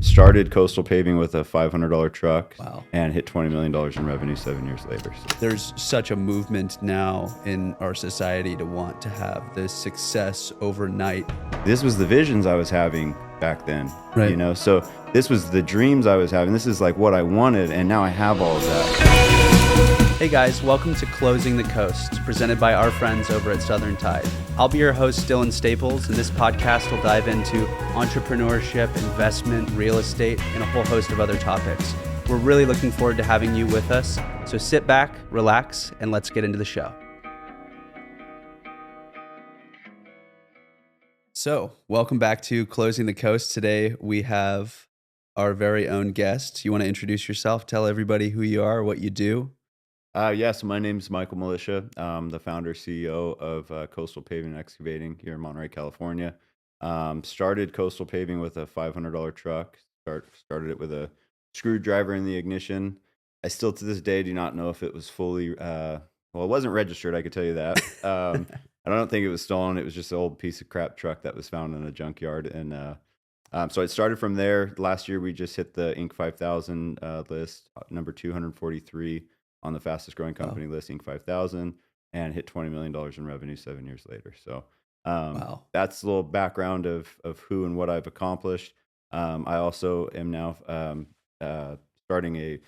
Started Coastal Paving with a $500 truck. Wow. And hit $20 million in revenue 7 years later. So. There's such a movement now in our society to want to have this success overnight. This was the visions I was having back then, Right. you know? So this was the dreams I was having. This is like what I wanted, and now I have all of that. Hey guys, welcome to Closing the Coast, presented by our friends over at Southern Tide. I'll be your host, Dillon Staples, and this podcast will dive into entrepreneurship, investment, real estate, and a whole host of other topics. We're really looking forward to having you with us. So sit back, relax, and let's get into the show. So, welcome back to Closing the Coast. Today, we have our very own guest. You want to introduce yourself? Tell everybody who you are, what you do. So my name's Michael Militia. I'm the founder, CEO of Coastal Paving and Excavating here in Monterey, California. Started Coastal Paving with a $500 truck. Started it with a screwdriver in the ignition. I still to this day do not know if it was fully, it wasn't registered, I could tell you that. I don't think it was stolen. It was just an old piece of crap truck that was found in a junkyard. And so it started from there. Last year, we just hit the Inc. 5000 list, number 243 on the fastest growing company list, Inc. 5000, and hit $20 million in revenue 7 years later. So that's a little background of who and what I've accomplished. I also am now starting a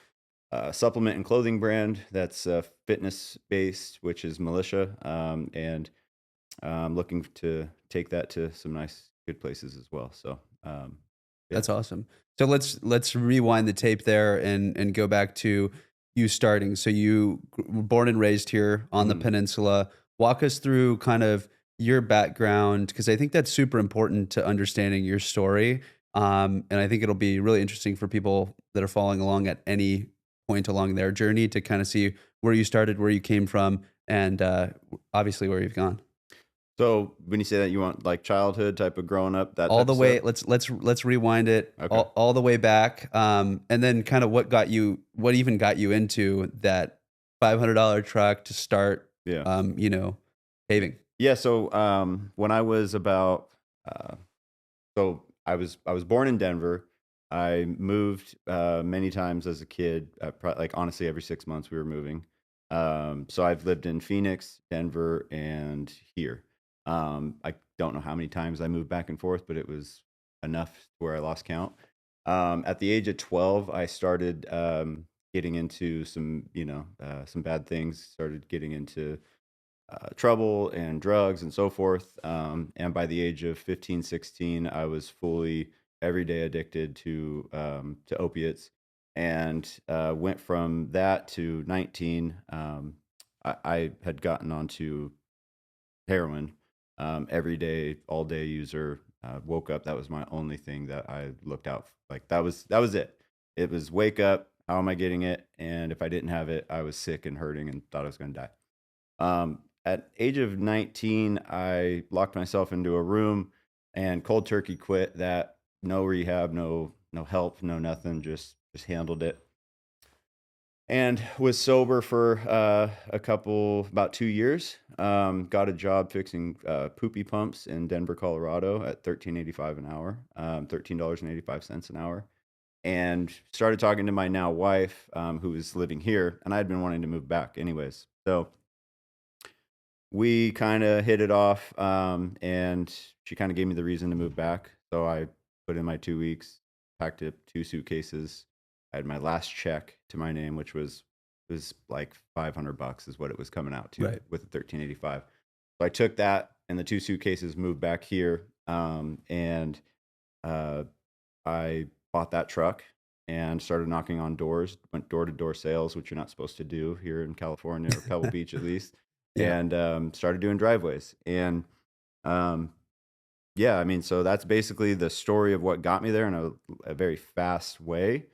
supplement and clothing brand that's fitness based, which is Militia, and I'm looking to take that to some nice, good places as well. So That's awesome. So let's rewind the tape there and go back to you starting. So you were born and raised here on the peninsula. Walk us through kind of your background, because I think that's super important to understanding your story. And I think it'll be really interesting for people that are following along at any point along their journey to kind of see where you started, where you came from, and obviously where you've gone. So when you say that, you want like childhood type of growing up, that all type the of way. stuff? Let's rewind it Okay. all the way back, and then kind of what even got you into that $500 truck to start, Yeah. paving. Yeah. So when I was about, so I was born in Denver. I moved many times as a kid. Like honestly, every 6 months we were moving. So I've lived in Phoenix, Denver, and here. I don't know how many times I moved back and forth, but it was enough where I lost count. At the age of 12, I started getting into some bad things. Started getting into trouble and drugs and so forth. And by the age of 15, 16, I was fully everyday addicted to opiates, and went from that to 19. I had gotten onto heroin, every day, all day user. Woke up. That was my only thing that I looked out. Like that was it. It was wake up. How am I getting it? And if I didn't have it, I was sick and hurting and thought I was going to die. At age of 19, I locked myself into a room and cold turkey quit that. No rehab, no help, no nothing. Just handled it. And was sober for about 2 years. Got a job fixing poopy pumps in Denver, Colorado at $13.85 an hour, $13.85 an hour. And started talking to my now wife, who was living here, and I had been wanting to move back anyways. So we kind of hit it off, and she kind of gave me the reason to move back. So I put in my 2 weeks, packed up 2 suitcases. I had my last check to my name, which was like $500 is what it was coming out to, Right. with the 1385. So I took that and the 2 suitcases, moved back here, and I bought that truck and started knocking on doors. Went door to door sales, which you're not supposed to do here in California or Pebble Beach at least. Yeah. And started doing driveways. And yeah, I mean, so that's basically the story of what got me there in a very fast way.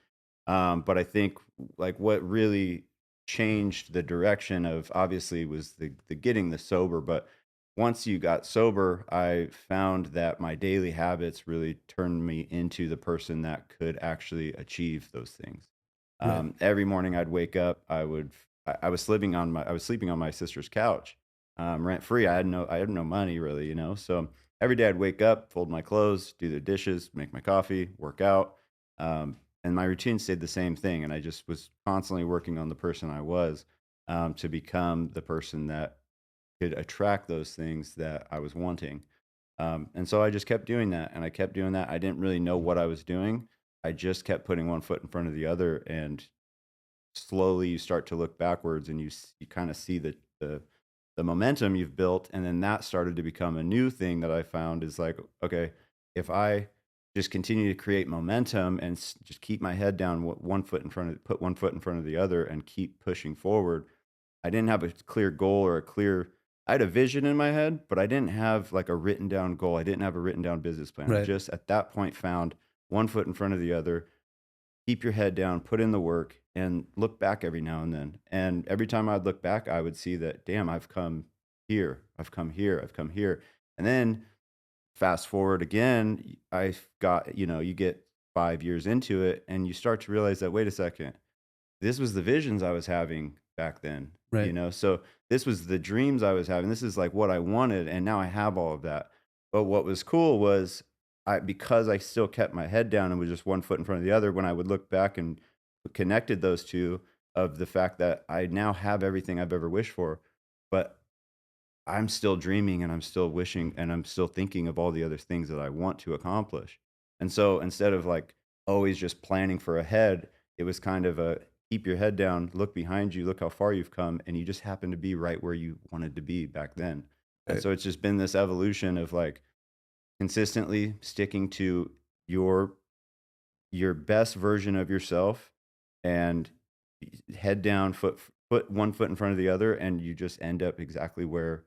But I think like what really changed the direction of obviously was the getting the sober. But once you got sober, I found that my daily habits really turned me into the person that could actually achieve those things. Right. Every morning I'd wake up, I was I was sleeping on my sister's couch, rent free. I had no money really, So every day I'd wake up, fold my clothes, do the dishes, make my coffee, work out, And my routine stayed the same thing. And I just was constantly working on the person I was, to become the person that could attract those things that I was wanting. And so I just kept doing that and I kept doing that. I didn't really know what I was doing. I just kept putting one foot in front of the other. And slowly you start to look backwards and you kind of see the momentum you've built, and then that started to become a new thing that I found is like, okay, if I just continue to create momentum and just keep my head down, one foot in front of, put one foot in front of the other and keep pushing forward. I didn't have a clear goal or a clear, I had a vision in my head, but I didn't have like a written down goal. I didn't have a written down business plan. I Right. just at that point found one foot in front of the other, keep your head down, put in the work, and look back every now and then. And every time I'd look back, I would see that, damn, I've come here, I've come here, I've come here. And then fast forward again, I've got, you get 5 years into it, and you start to realize that, wait a second, this was the visions I was having back then, Right. So this was the dreams I was having. This is like what I wanted, and now I have all of that. But what was cool was because I still kept my head down and was just one foot in front of the other, when I would look back and connected those two, of the fact that I now have everything I've ever wished for, but I'm still dreaming and I'm still wishing and I'm still thinking of all the other things that I want to accomplish. And so instead of like always just planning for ahead, it was kind of a keep your head down, look behind you, look how far you've come, and you just happen to be right where you wanted to be back then. And Right. so it's just been this evolution of like consistently sticking to your your best version of yourself, and head down, foot one foot in front of the other, and you just end up exactly where,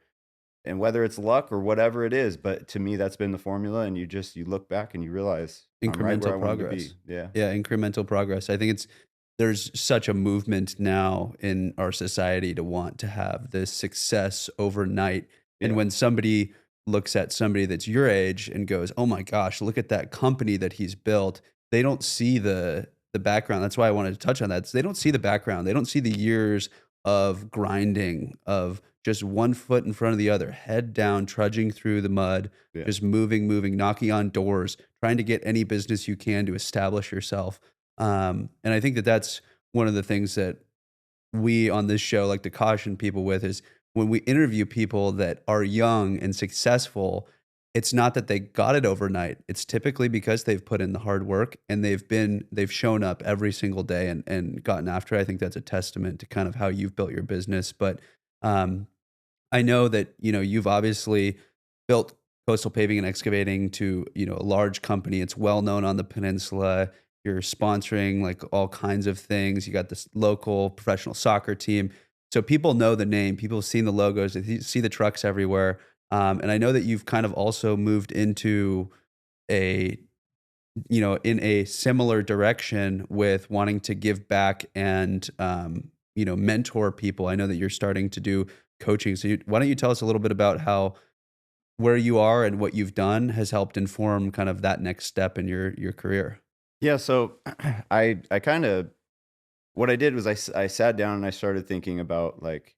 and whether it's luck or whatever it is, but to me, that's been the formula, and you look back and you realize, I'm right where I Incremental wanted to be. progress. Yeah. Yeah, incremental progress. I think there's such a movement now in our society to want to have this success overnight. And Yeah. when somebody looks at somebody that's your age and goes, "Oh my gosh, look at that company that he's built." They don't see the background. That's why I wanted to touch on that. They don't see the background. They don't see the years of grinding, of just one foot in front of the other, head down, trudging through the mud, Yeah. just moving, knocking on doors, trying to get any business you can to establish yourself. And I think that that's one of the things that we on this show like to caution people with is when we interview people that are young and successful, it's not that they got it overnight. It's typically because they've put in the hard work and they've shown up every single day and gotten after it. I think that's a testament to kind of how you've built your business. But um, I know that, you've obviously built Coastal Paving and Excavating to, a large company. It's well known on the peninsula. You're sponsoring like all kinds of things. You got this local professional soccer team. So people know the name, people have seen the logos, they see the trucks everywhere. And I know that you've kind of also moved into a, in a similar direction with wanting to give back and, mentor people. I know that you're starting to do coaching. So why don't you tell us a little bit about how where you are and what you've done has helped inform kind of that next step in your career? Yeah. So I kind of, what I did was I sat down and I started thinking about like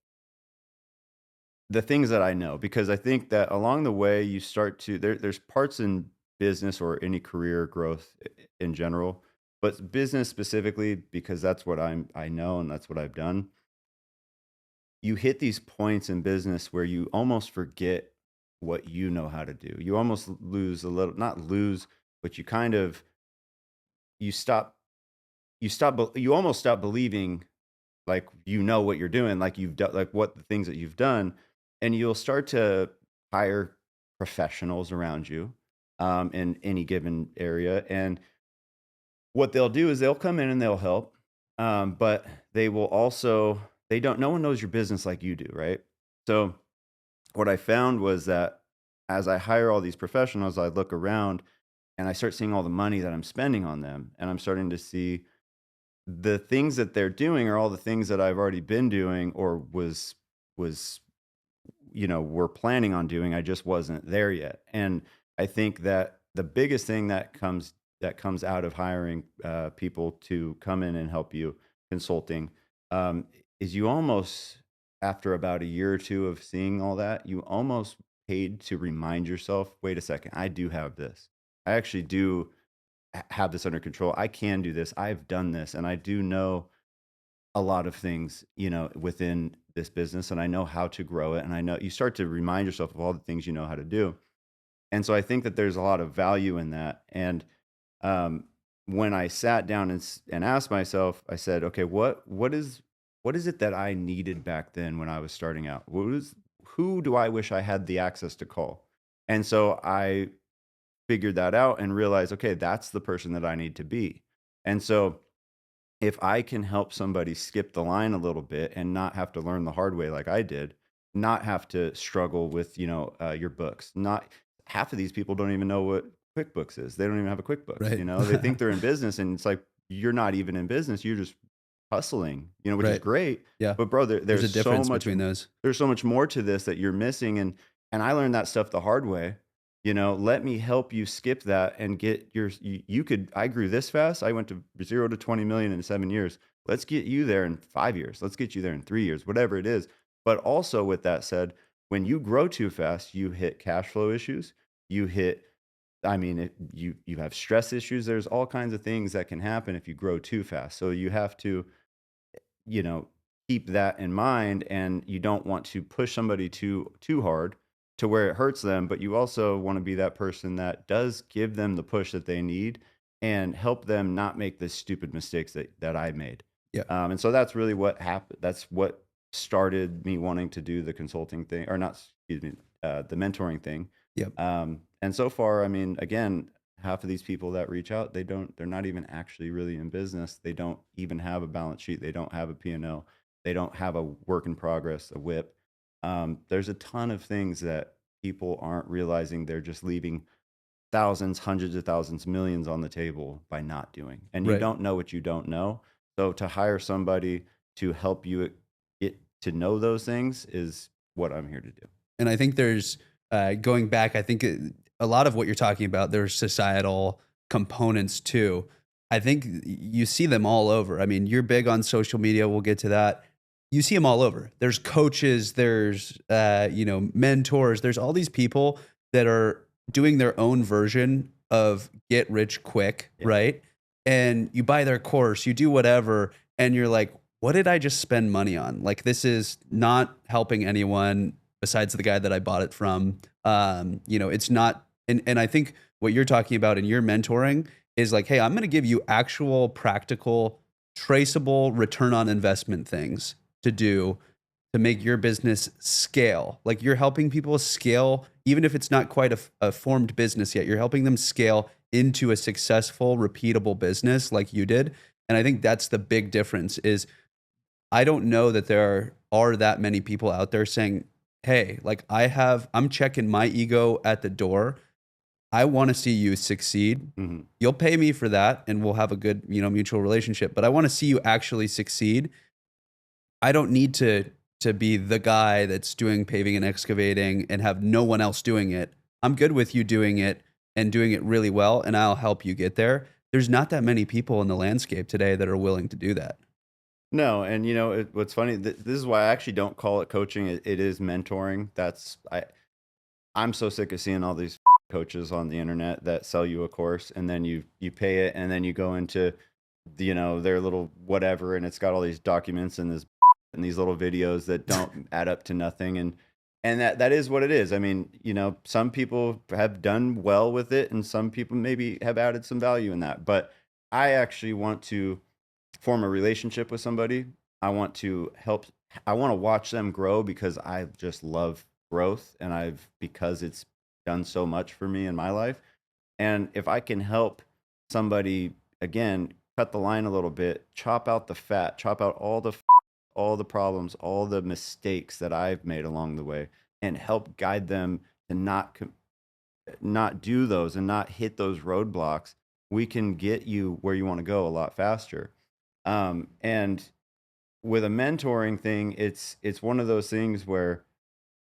the things that I know, because I think that along the way you start to there's parts in business or any career growth in general, but business specifically, because that's what I know and that's what I've done. You hit these points in business where you almost forget what you know how to do. You almost lose a little, not lose, but you kind of you stop you almost stop believing like you know what you're doing, like you've done, like what the things that you've done, and you'll start to hire professionals around you, in any given area, and what they'll do is they'll come in and they'll help, but they will also, they don't, no one knows your business like you do, right? So what I found was that as I hire all these professionals, I look around and I start seeing all the money that I'm spending on them, and I'm starting to see the things that they're doing are all the things that I've already been doing or was were planning on doing. I just wasn't there yet. And I think that the biggest thing that comes out of hiring people to come in and help you consulting, um, is you almost, after about a year or two of seeing all that, you almost paid to remind yourself, wait a second, I do have this. I actually do. have this under control. I can do this. I've done this, and I do know a lot of things, within this business, and I know how to grow it. And I know you start to remind yourself of all the things you know how to do. And so I think that there's a lot of value in that. And um, when I sat down and asked myself, I said, okay, what is it that I needed back then when I was starting out? Who do I wish I had the access to call? And so I figured that out and realized, okay, that's the person that I need to be. And so if I can help somebody skip the line a little bit and not have to learn the hard way like I did, not have to struggle with, your books. Not half of these people don't even know what QuickBooks is. They don't even have a QuickBooks, Right. They think they're in business, and it's like you're not even in business. You're just hustling, which is Right. great. Yeah. But bro, There's a difference between those. there's so much more to this that you're missing, and I learned that stuff the hard way. Let me help you skip that and get you could I grew this fast. I went to 0 to 20 million in 7 years. Let's get you there in 5 years. Let's get you there in 3 years, whatever it is. But also with that said, when you grow too fast, you hit cash flow issues. You hit I mean, you have stress issues. There's all kinds of things that can happen if you grow too fast. So you have to, you know, keep that in mind, and you don't want to push somebody too hard to where it hurts them, but you also want to be that person that does give them the push that they need and help them not make the stupid mistakes that I made. Yeah. And so that's really what happened. That's what started me wanting to do the consulting thing, or not, excuse me, the mentoring thing. Yep. And so far, I mean, again, half of these people that reach out, they're not even actually really in business. They don't even have a balance sheet. They don't have a P&L. They don't have a work in progress, a WIP. There's a ton of things that people aren't realizing. They're just leaving thousands, hundreds of thousands, millions on the table by not doing. And you Right. don't know what you don't know. So to hire somebody to help you get to know those things is what I'm here to do. And I think there's going back. I think a lot of what you're talking about, there's societal components too. I think you see them all over. I mean, you're big on social media. We'll get to that. You see them all over. There's coaches. There's mentors. There's all these people that are doing their own version of get rich quick, Yeah. right? And you buy their course, you do whatever, and you're like, what did I just spend money on? Like, this is not helping anyone besides the guy that I bought it from. It's not, and I think what you're talking about in your mentoring is like, hey, I'm going to give you actual practical, traceable return on investment things to do to make your business scale. Like, you're helping people scale, even if it's not quite a formed business yet, you're helping them scale into a successful, repeatable business like you did. And I think that's the big difference is I don't know that there are that many people out there saying, hey, like I'm checking my ego at the door. I want to see you succeed. Mhm. You'll pay me for that and we'll have a good, mutual relationship, but I want to see you actually succeed. I don't need to be the guy that's doing paving and excavating and have no one else doing it. I'm good with you doing it and doing it really well, and I'll help you get there. There's not that many people in the landscape today that are willing to do that. No, and what's funny, this is why I actually don't call it coaching. It is mentoring. I'm so sick of seeing all these coaches on the internet that sell you a course, and then you pay it, and then you go into their little whatever, and it's got all these documents and this and these little videos that don't add up to nothing, and that is what it is. I mean, some people have done well with it, and some people maybe have added some value in that. But I actually want to form a relationship with somebody. I want to help. I want to watch them grow because I just love growth, and because it's done so much for me in my life. And if I can help somebody, again, cut the line a little bit, chop out the fat, chop out all the problems, all the mistakes that I've made along the way, and help guide them to not do those and not hit those roadblocks, we can get you where you want to go a lot faster. And with a mentoring thing, it's one of those things where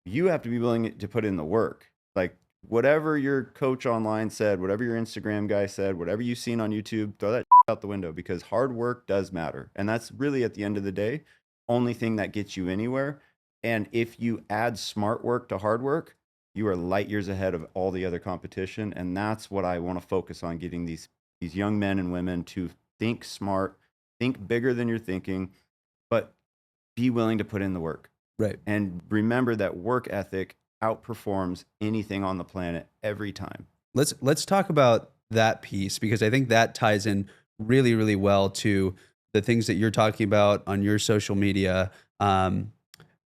you have to be willing to put in the work. Like, whatever your coach online said, whatever your Instagram guy said, whatever you've seen on YouTube, throw that out the window, because hard work does matter. And that's really, at the end of the day, only thing that gets you anywhere. And if you add smart work to hard work, you are light years ahead of all the other competition. And that's what I want to focus on, getting these these young men and women to think smart, think bigger than you're thinking, but be willing to put in the work. Right. And remember that work ethic outperforms anything on the planet every time. Let's talk about that piece because I think that ties in really, really well to the things that you're talking about on your social media.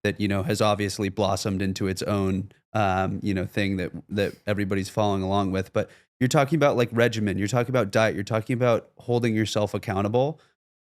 That has obviously blossomed into its own thing that everybody's following along with. But you're talking about like regimen, you're talking about diet, you're talking about holding yourself accountable.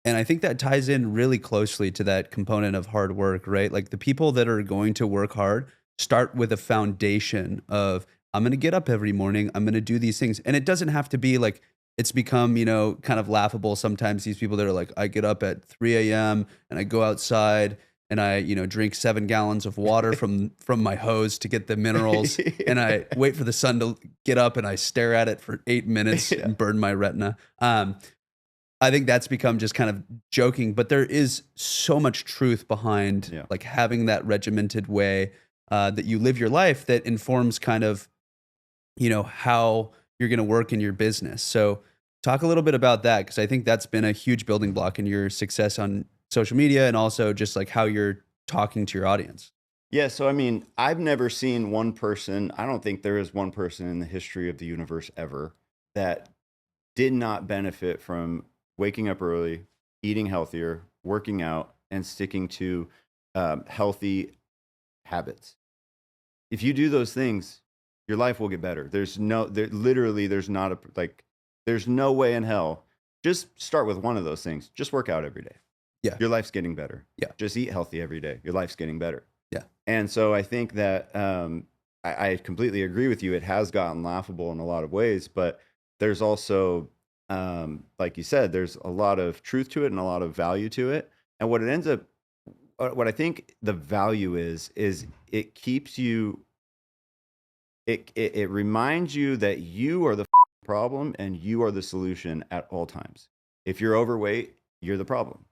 And I think that ties in really closely to that component of hard work, right? Like the people that are going to work hard start with a foundation of I'm going to get up every morning, I'm going to do these things. And it doesn't have to be like it's become, kind of laughable sometimes these people that are like I get up at 3 a.m. and I go outside and I, drink 7 gallons of water from my hose to get the minerals and I wait for the sun to get up and I stare at it for 8 minutes Yeah. and burn my retina. I think that's become just kind of joking, but there is so much truth behind Yeah. like having that regimented way that you live your life that informs kind of, how you're going to work in your business. So talk a little bit about that because I think that's been a huge building block in your success on social media and also just like how you're talking to your audience. Yeah, so I mean, I've never seen one person, I don't think there is one person in the history of the universe ever that did not benefit from waking up early, eating healthier, working out, and sticking to healthy habits. If you do those things, your life will get better. There's not there's no way in hell. Just start with one of those things. Just work out every day. Yeah. Your life's getting better. Yeah. Just eat healthy every day. Your life's getting better. Yeah. And so I think that I completely agree with you. It has gotten laughable in a lot of ways, but there's also, like you said, there's a lot of truth to it and a lot of value to it. And what I think the value is it keeps you, it reminds you that you are the problem and you are the solution at all times. If you're overweight, you're the problem.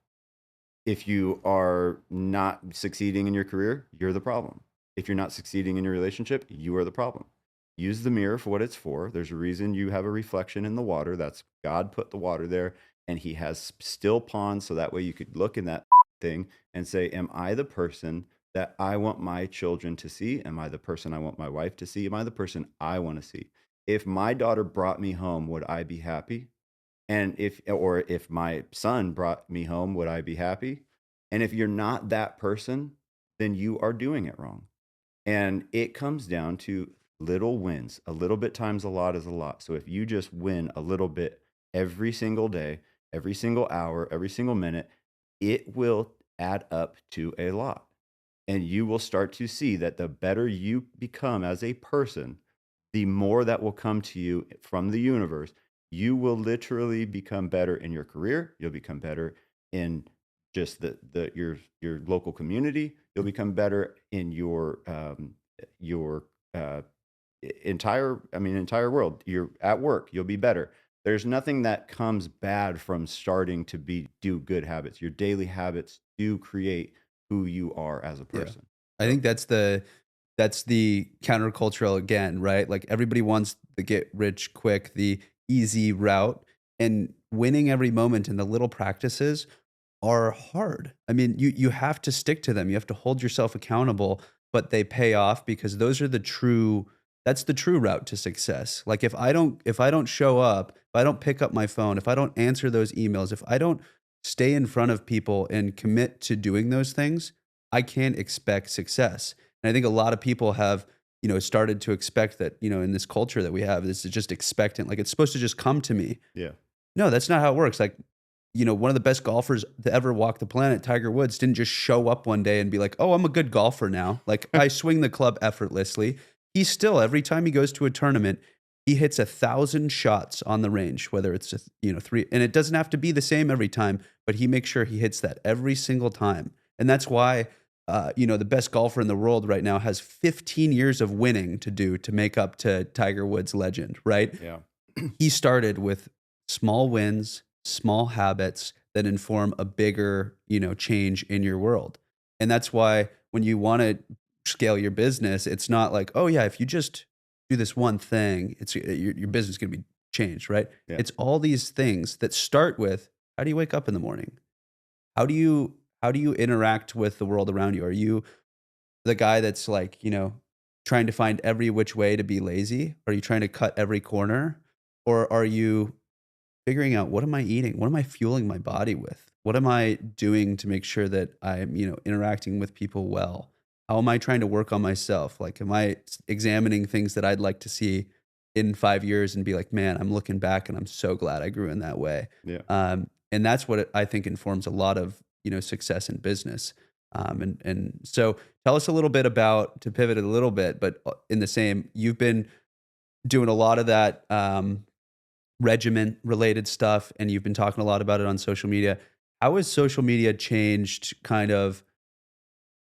If you are not succeeding in your career, you're the problem. If you're not succeeding in your relationship, you are the problem. Use the mirror for what it's for. There's a reason you have a reflection in the water. That's God put the water there, and He has still ponds so that way you could look in that thing and say, am I the person that I want my children to see? Am I the person I want my wife to see? Am I the person I want to see? If my daughter brought me home, would I be happy? And if my son brought me home, would I be happy? And if you're not that person, then you are doing it wrong. And it comes down to little wins. A little bit times a lot is a lot. So if you just win a little bit every single day, every single hour, every single minute, it will add up to a lot. And you will start to see that the better you become as a person, the more that will come to you from the universe. You will literally become better in your career. You'll become better in just your local community. You'll become better in your entire world. You're at work. You'll be better. There's nothing that comes bad from starting to do good habits. Your daily habits do create who you are as a Yeah. person. I think that's the countercultural again, right? Like everybody wants the get rich quick, the easy route, and winning every moment in the little practices are hard. I mean, you have to stick to them. You have to hold yourself accountable, but they pay off because that's the true route to success. Like if I don't show up, if I don't pick up my phone, if I don't answer those emails, if I don't stay in front of people and commit to doing those things, I can't expect success. And I think a lot of people have, started to expect that, in this culture that we have, this is just expectant. Like it's supposed to just come to me. Yeah. No, that's not how it works. Like, one of the best golfers to ever walk the planet, Tiger Woods, didn't just show up one day and be like, oh, I'm a good golfer now. Like I swing the club effortlessly. He still, every time he goes to a tournament, he hits 1,000 shots on the range, whether it's, three, and it doesn't have to be the same every time, but he makes sure he hits that every single time. And that's why, the best golfer in the world right now has 15 years of winning to do to make up to Tiger Woods' legend, right? Yeah. He started with small wins, small habits that inform a bigger, change in your world. And that's why when you want to scale your business, it's not like, oh yeah, if you just do this one thing, your business is going to be changed, right? Yeah. It's all these things that start with, how do you wake up in the morning? How do you interact with the world around you? Are you the guy that's like, trying to find every which way to be lazy? Are you trying to cut every corner? Or are you figuring out, what am I eating? What am I fueling my body with? What am I doing to make sure that I'm, interacting with people well? How am I trying to work on myself? Like, am I examining things that I'd like to see in 5 years and be like, man, I'm looking back and I'm so glad I grew in that way. Yeah. And that's what I think informs a lot of, success in business. And so tell us a little bit about, to pivot a little bit, but in the same, you've been doing a lot of that regiment related stuff, and you've been talking a lot about it on social media. How has social media changed kind of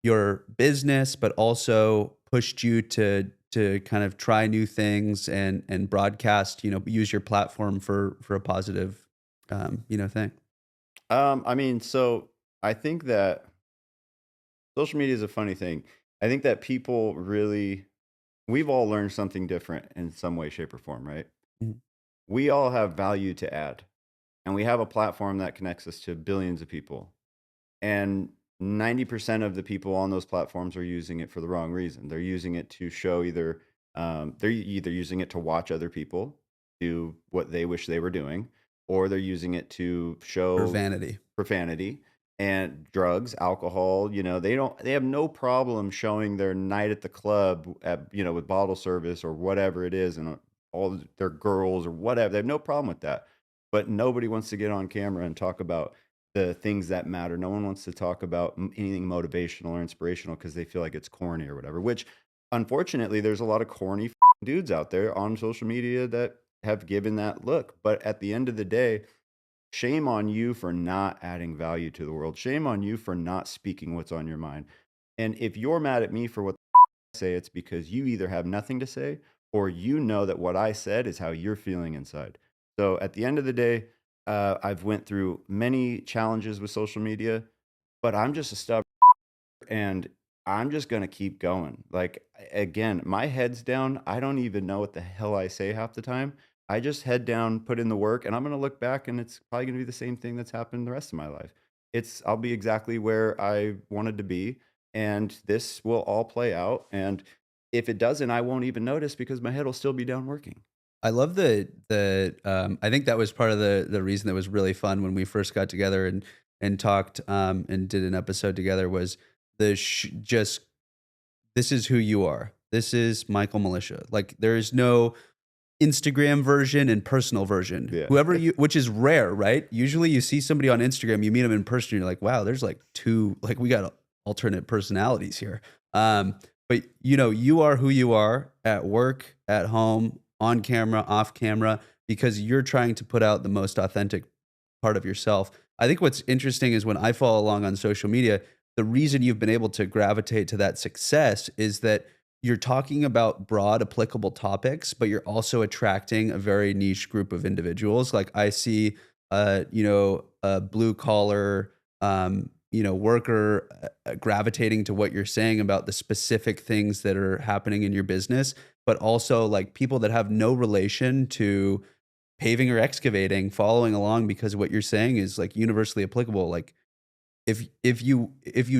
your business, but also pushed you to kind of try new things and broadcast, use your platform for a positive, thing? I mean, so I think that social media is a funny thing. I think that people really, we've all learned something different in some way, shape, or form, right? Mhm. We all have value to add, and we have a platform that connects us to billions of people. And 90% of the people on those platforms are using it for the wrong reason. They're using it to show either, they're either using it to watch other people do what they wish they were doing, or they're using it to For show vanity. profanity and drugs, alcohol. They have no problem showing their night at the club at, with bottle service or whatever it is, and all their girls or whatever. They have no problem with that. But nobody wants to get on camera and talk about the things that matter. No one wants to talk about anything motivational or inspirational because they feel like it's corny or whatever, which unfortunately there's a lot of corny dudes out there on social media that have given that look. But at the end of the day, shame on you for not adding value to the world. Shame on you for not speaking what's on your mind. And if you're mad at me for what I say, it's because you either have nothing to say or you know that what I said is how you're feeling inside. So at the end of the day, I've went through many challenges with social media, but I'm just a stubborn and I'm just gonna keep going. Like, again, my head's down. I don't even know what the hell I say half the time. I just head down, put in the work, and I'm gonna look back and it's probably gonna be the same thing that's happened the rest of my life. I'll be exactly where I wanted to be, and this will all play out. And if it doesn't, I won't even notice because my head will still be down working. I love the I think that was part of the reason that was really fun when we first got together and talked, and did an episode together, was just, this is who you are. This is Michael Militia. Like, there is no Instagram version and personal version. Yeah. Whoever you, which is rare, right? Usually you see somebody on Instagram, you meet them in person, you're like, wow, there's like two, like, we got alternate personalities here. But you are who you are at work, at home, on camera, off camera, because you're trying to put out the most authentic part of yourself. I think what's interesting is when I follow along on social media, the reason you've been able to gravitate to that success is that you're talking about broad applicable topics, but you're also attracting a very niche group of individuals. Like, I see, a blue collar, worker gravitating to what you're saying about the specific things that are happening in your business, but also like people that have no relation to paving or excavating following along because what you're saying is like universally applicable. Like, if you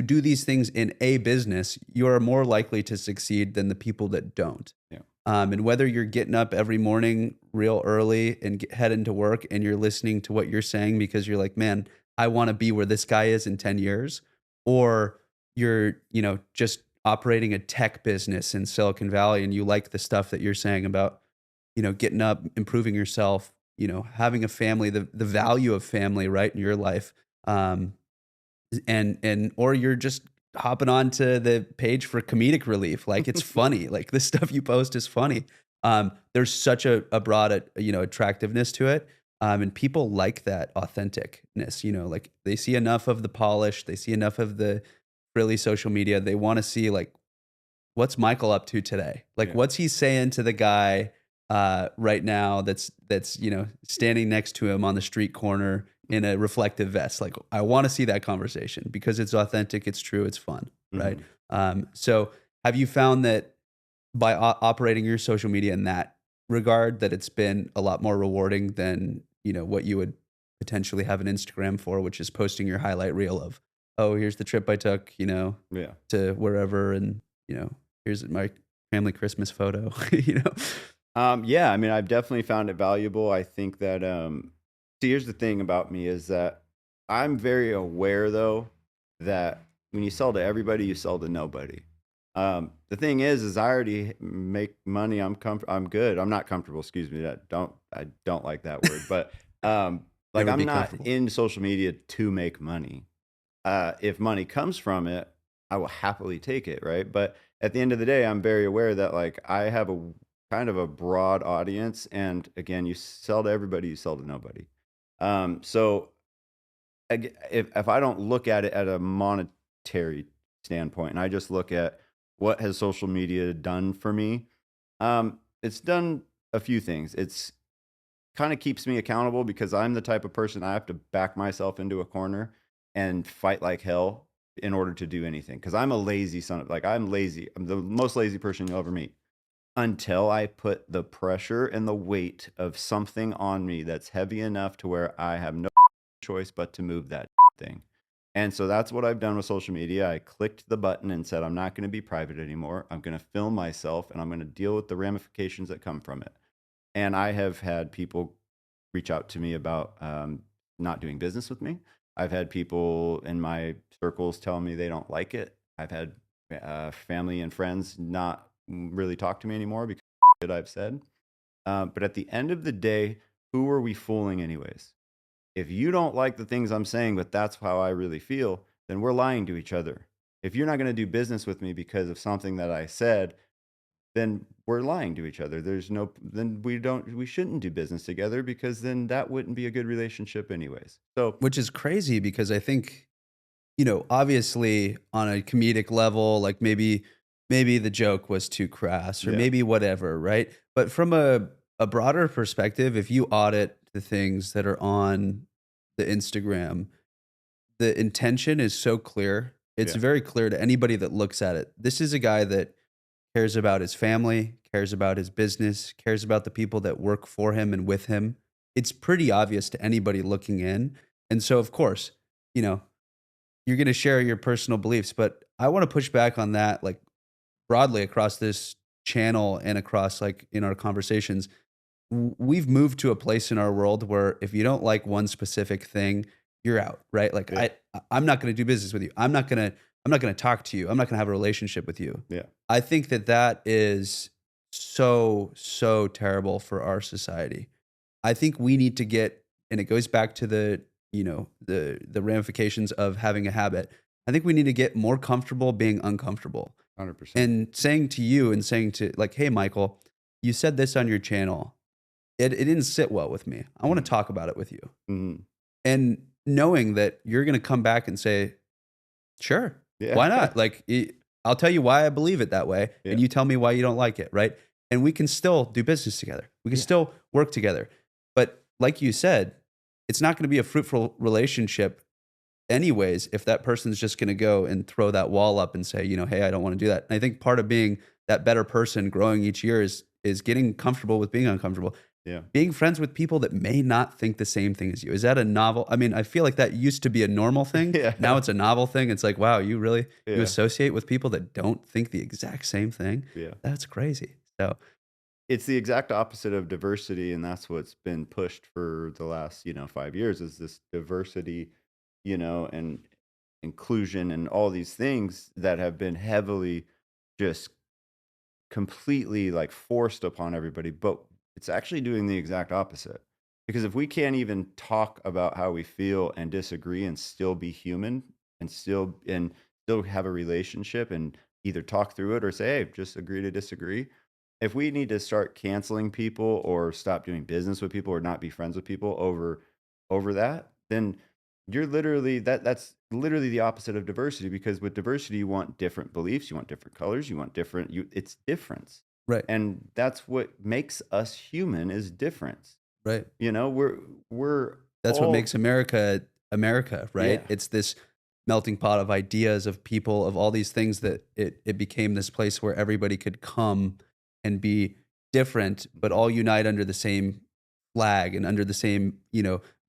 do these things in a business, you are more likely to succeed than the people that don't. Yeah. And whether you're getting up every morning real early and heading to work and you're listening to what you're saying because you're like, man, I want to be where this guy is in 10 years, or you're, just operating a tech business in Silicon Valley and you like the stuff that you're saying about, getting up, improving yourself, having a family, the value of family, right, in your life. And or you're just hopping onto the page for comedic relief. Like, it's funny. Like, the stuff you post is funny. There's such a broad, attractiveness to it. And people like that authenticness, like they see enough of the polish, they see enough of the frilly social media. They want to see, like, what's Michael up to today? Like, Yeah. what's he saying to the guy right now that's standing next to him on the street corner in a reflective vest? Like, I want to see that conversation because it's authentic, it's true, it's fun, right? Mhm. So have you found that by operating your social media in that regard that it's been a lot more rewarding than, what you would potentially have an Instagram for, which is posting your highlight reel of, oh, here's the trip I took, Yeah. to wherever, and, here's my family Christmas photo, you know? Yeah, I mean, I've definitely found it valuable. I think that, see, here's the thing about me is that I'm very aware, though, that when you sell to everybody, you sell to nobody. The thing is I already make money. I'm good. I'm not comfortable. Excuse me. I don't like that word, but like Never I'm be not comfortable. in social media to make money. If money comes from it, I will happily take it, right? But at the end of the day, I'm very aware that like I have a kind of a broad audience, and again, you sell to everybody, you sell to nobody. So if I don't look at it at a monetary standpoint, and I just look at what has social media done for me, it's done a few things. It's kind of keeps me accountable because I'm the type of person I have to back myself into a corner and fight like hell in order to do anything. Because I'm a lazy son of like I'm lazy. I'm the most lazy person you'll ever meet. Until I put the pressure and the weight of something on me that's heavy enough to where I have no choice but to move that thing. And so that's what I've done with social media. I clicked the button and said, I'm not going to be private anymore. I'm going to film myself and I'm going to deal with the ramifications that come from it. And I have had people reach out to me about not doing business with me. I've had people in my circles tell me they don't like it. I've had family and friends not really talk to me anymore because of what I've said. But at the end of the day, who are we fooling, anyways? If you don't like the things I'm saying, but that's how I really feel, then we're lying to each other. If you're not going to do business with me because of something that I said, then we're lying to each other. Then we shouldn't do business together because then that wouldn't be a good relationship anyways. So, Which is crazy because I think, obviously on a comedic level, like maybe the joke was too crass or yeah, maybe whatever, right? But from a broader perspective, if you audit the things that are on the Instagram, the intention is so clear. It's yeah, very clear to anybody that looks at it. This is a guy that cares about his family, cares about his business, cares about the people that work for him and with him. It's pretty obvious to anybody looking in. And so, of course, you know, you're going to share your personal beliefs, but I want to push back on that, like broadly across this channel and across like in our conversations. We've moved to a place in our world where if you don't like one specific thing, you're out, right? Like yeah, I'm not going to do business with you. I'm not going to talk to you. I'm not going to have a relationship with you. yeah, I think that that is so terrible for our society. I think we need to get, and it goes back to the, the ramifications of having a habit. I think we need to get more comfortable being uncomfortable 100%. and saying to you and saying to like, hey, Michael, you said this on your channel. It didn't sit well with me. I want Mhm, to talk about it with you. mhm. And knowing that you're going to come back and say, sure, Yeah, why not? Like, I'll tell you why I believe it that way, yeah, and you tell me why you don't like it, right? And we can still do business together. We can yeah, still work together. But like you said, it's not going to be a fruitful relationship anyways if that person's just going to go and throw that wall up and say, hey, I don't want to do that. And I think part of being that better person growing each year is getting comfortable with being uncomfortable, yeah, being friends with people that may not think the same thing as you. Is that a novel? I mean, I feel like that used to be a normal thing. yeah, Now it's a novel thing. It's like, wow, you yeah, associate with people that don't think the exact same thing. yeah. That's crazy. So It's the exact opposite of diversity, and that's what's been pushed for the last 5 years is this diversity, and inclusion and all these things that have been heavily just completely like forced upon everybody, but it's actually doing the exact opposite. Because if we can't even talk about how we feel and disagree and still be human and still have a relationship and either talk through it or say, hey, just agree to disagree. If we need to start canceling people or stop doing business with people or not be friends with people over that, then that's literally the opposite of diversity, because with diversity you want different beliefs, you want different colors, you want different it's difference. right, And that's what makes us human is difference. right. We're That's what all makes America America, right? yeah, It's this melting pot of ideas, of people, of all these things that it became this place where everybody could come and be different, but Mhm. all unite under the same flag and under the same,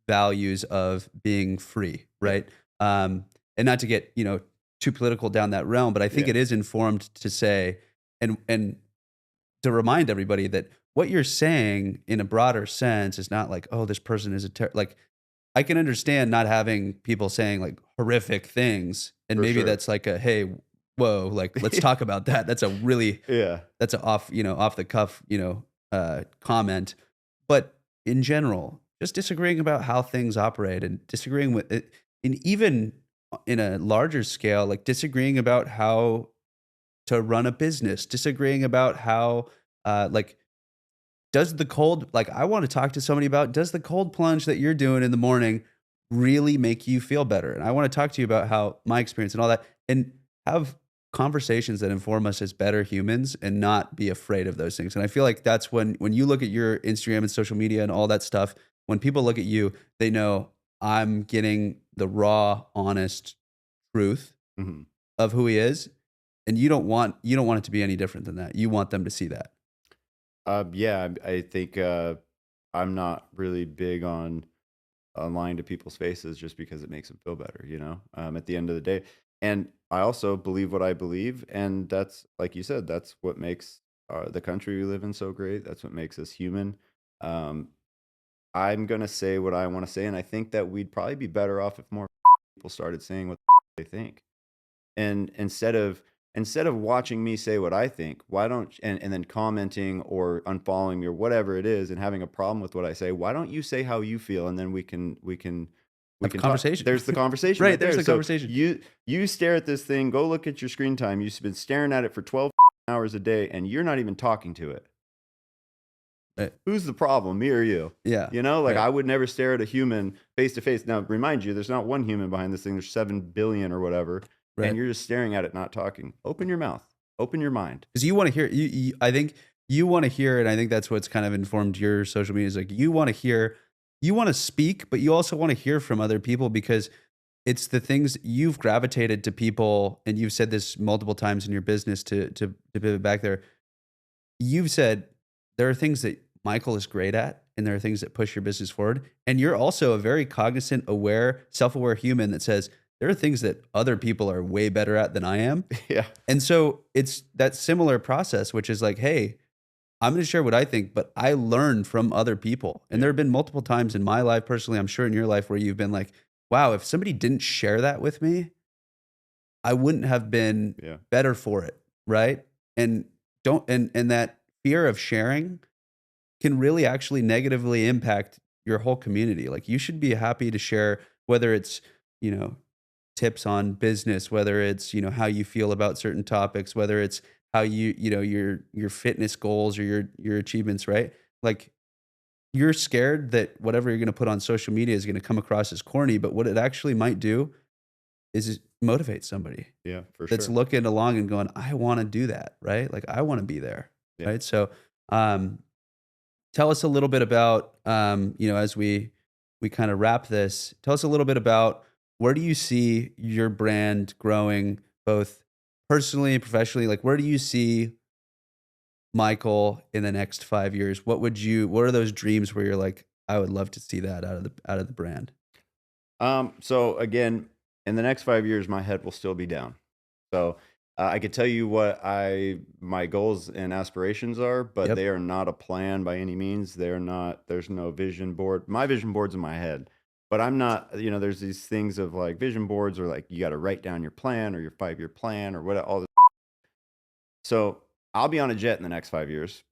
values of being free, Yeah. right? Um, and not to get, too political down that realm, but I think Yeah. it is informed to say and to remind everybody that what you're saying in a broader sense is not like, oh, this person is like I can understand not having people saying like horrific things, and For maybe sure. that's like a hey, whoa, like let's talk about that. Yeah. That's a off the cuff, comment. But in general, just disagreeing about how things operate and disagreeing with it, and even in a larger scale, like disagreeing about how to run a business, disagreeing about how, like, does the cold, like, I want to talk to somebody about, does the cold plunge that you're doing in the morning really make you feel better? And I want to talk to you about how my experience and all that, and have conversations that inform us as better humans and not be afraid of those things. And I feel like that's when you look at your Instagram and social media and all that stuff, when people look at you, they know I'm getting the raw, honest truth Mhm. of who he is, and you don't want it to be any different than that. You want them to see that. Yeah, I think I'm not really big on lying to people's faces just because it makes them feel better, at the end of the day. And I also believe what I believe. And that's, like you said, that's what makes the country we live in so great. That's what makes us human. Um, I'm going to say what I want to say. And I think that we'd probably be better off if more people started saying what they think. And instead of watching me say what I think, why don't and then commenting or unfollowing me or whatever it is and having a problem with what I say, why don't you say how you feel and then we Have a can talk. conversation. There's the conversation Right, right there's there. the So conversation. you stare at this thing, go look at your screen time. You've been staring at it for 12 hours a day and you're not even talking to it. Right. Who's the problem, me or you? Yeah, Like right, I would never stare at a human face to face. Now, remind you, there's not one human behind this thing. There's 7 billion or whatever, and right. you're just staring at it, not talking. Open your mouth. Open your mind. 'Cause you wanna hear I think you wanna hear, and I think that's what's kind of informed your social media is like, you wanna speak, but you also wanna hear from other people because it's the things you've gravitated to people, and you've said this multiple times in your business to pivot back there. You've said there are things that Michael is great at, and there are things that push your business forward. And you're also a very cognizant, aware, self aware human that says there are things that other people are way better at than I am. Yeah. And so it's that similar process, which is like, hey, I'm going to share what I think, but I learn from other people. And Yeah. there have been multiple times in my life, personally, I'm sure in your life, where you've been like, wow, if somebody didn't share that with me, I wouldn't have been Yeah. better for it. Right. And and that fear of sharing can really actually negatively impact your whole community. Like you should be happy to share whether it's, you know, tips on business, whether it's, how you feel about certain topics, whether it's how your fitness goals or your achievements, right? Like you're scared that whatever you're going to put on social media is going to come across as corny, but what it actually might do is motivate somebody Yeah, for that's sure. looking along and going, I want to do that, right? Like I want to be there, Yeah. right? So, um, tell us a little bit about, as we kind of wrap this. Tell us a little bit about where do you see your brand growing, both personally and professionally? Like, where do you see Michael in the next 5 years? What are those dreams where you're like, I would love to see that out of the brand? So again, in the next 5 years, my head will still be down. So I could tell you what my goals and aspirations are, but Yep. they are not a plan by any means. They're not. There's no vision board. My vision board's in my head, but I'm not. There's these things of like vision boards, or like you got to write down your plan or your 5 year plan or what all this. So I'll be on a jet in the next 5 years,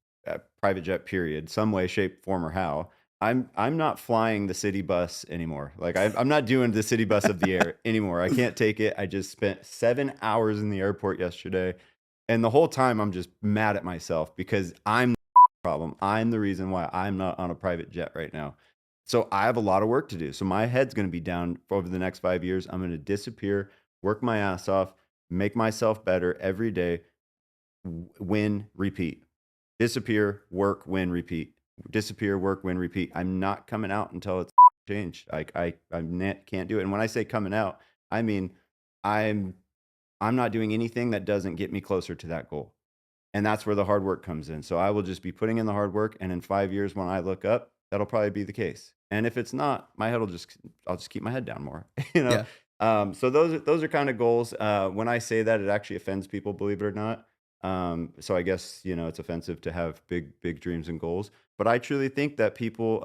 private jet, period, some way, shape, form, or how. I'm not flying the city bus anymore. Like I'm not doing the city bus of the air anymore. I can't take it. I just spent 7 hours in the airport yesterday, and the whole time I'm just mad at myself because I'm the problem. I'm the reason why I'm not on a private jet right now. So I have a lot of work to do. So my head's going to be down for over the next 5 years. I'm going to disappear, work my ass off, make myself better every day, win, repeat. Disappear, work, win, repeat. Disappear, work, win, repeat. I'm not coming out until it's changed. Can't do it. And when I say coming out, I mean I'm I'm not doing anything that doesn't get me closer to that goal. And that's where the hard work comes in. So I will just be putting in the hard work, and in 5 years when I look up, that'll probably be the case. And if it's not, I'll just keep my head down more, you know? Yeah. So those are kind of goals. When I say that, it actually offends people, believe it or not. So I guess, it's offensive to have big dreams and goals, but I truly think that people,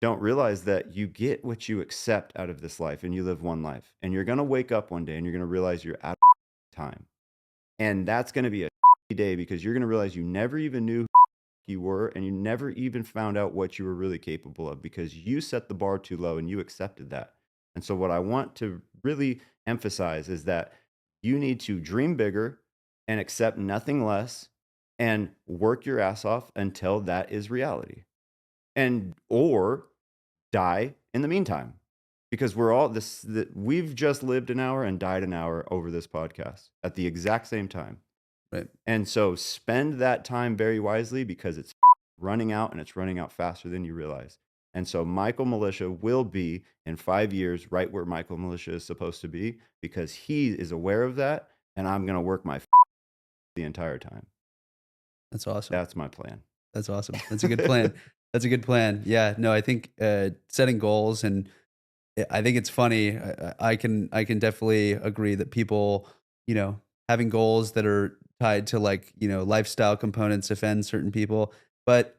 don't realize that you get what you accept out of this life, and you live one life, and you're going to wake up one day and you're going to realize you're out of time. And that's going to be a day, because you're going to realize you never even knew who you were, and you never even found out what you were really capable of, because you set the bar too low and you accepted that. And so what I want to really emphasize is that you need to dream bigger and accept nothing less, and work your ass off until that is reality. And or die in the meantime, because we've just lived an hour and died an hour over this podcast at the exact same time. Right. And so spend that time very wisely, because it's running out, and it's running out faster than you realize. And so Michael Militia will be in 5 years right where Michael Militia is supposed to be, because he is aware of that, and I'm going to work my the entire time. That's awesome. That's my plan. That's awesome. That's a good plan. That's a good plan. Yeah, no, I think setting goals, and I think it's funny. I can definitely agree that people, having goals that are tied to like, lifestyle components offend certain people, but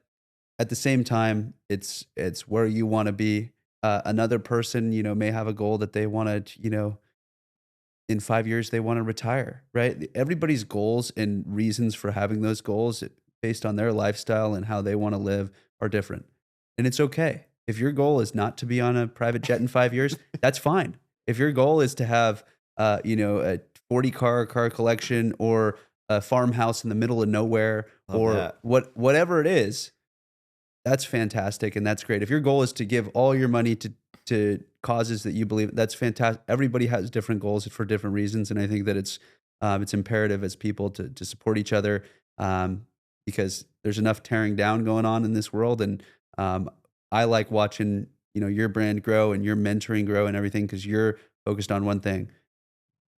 at the same time, it's where you want to be. Another person, may have a goal that they want to, in 5 years they want to retire, right? Everybody's goals and reasons for having those goals based on their lifestyle and how they want to live are different. And it's okay. If your goal is not to be on a private jet in 5 years, that's fine. If your goal is to have, a 40 car collection, or a farmhouse in the middle of nowhere, or whatever it is, that's fantastic. And that's great. If your goal is to give all your money to causes that you believe, that's fantastic. Everybody has different goals for different reasons. And I think that it's imperative as people to support each other, because there's enough tearing down going on in this world. And I like watching, your brand grow and your mentoring grow and everything, because you're focused on one thing,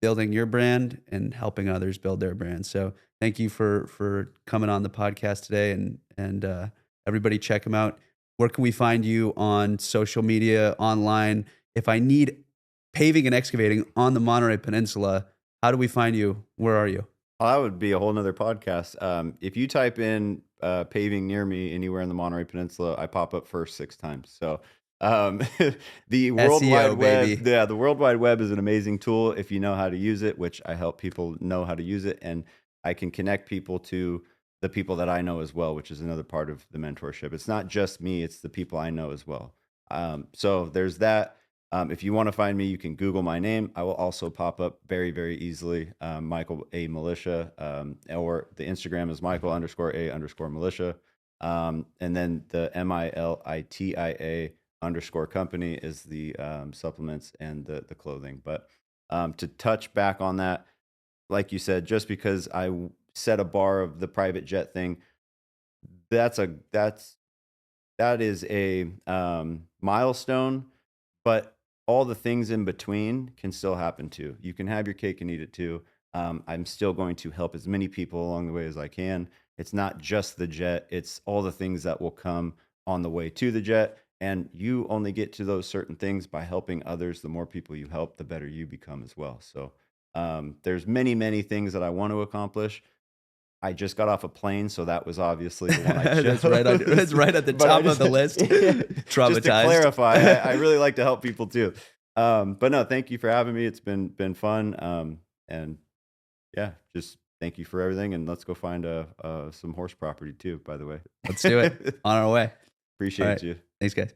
building your brand and helping others build their brand. So thank you for coming on the podcast today, and everybody check him out. Where can we find you on social media, online? If I need paving and excavating on the Monterey Peninsula, how do we find you? Where are you? Oh, that would be a whole nother podcast. If you type in paving near me anywhere in the Monterey Peninsula, I pop up first 6 times. So the World SEO, Wide Web, baby. yeah, the World Wide Web is an amazing tool if you know how to use it, which I help people know how to use it, and I can connect people to the people that I know as well, which is another part of the mentorship. It's not just me; it's the people I know as well. So there's that. If you want to find me, you can Google my name. I will also pop up very, very easily. Michael A. Militia, or the Instagram is Michael_A_militia. And then the MILITIA_company is the supplements and the clothing. But to touch back on that, like you said, just because I set a bar of the private jet thing, that is a milestone, but all the things in between can still happen too. You can have your cake and eat it too. I'm still going to help as many people along the way as I can. It's not just the jet, it's all the things that will come on the way to the jet. And you only get to those certain things by helping others. The more people you help, the better you become as well. So there's many, many things that I want to accomplish. I just got off a plane, so that was obviously the one I chose. That's right at the top of the list. Traumatized. Just to clarify, I really like to help people too. But no, thank you for having me. It's been fun. And yeah, just thank you for everything. And let's go find some horse property too, by the way. Let's do it. On our way. Appreciate you. Thanks, guys.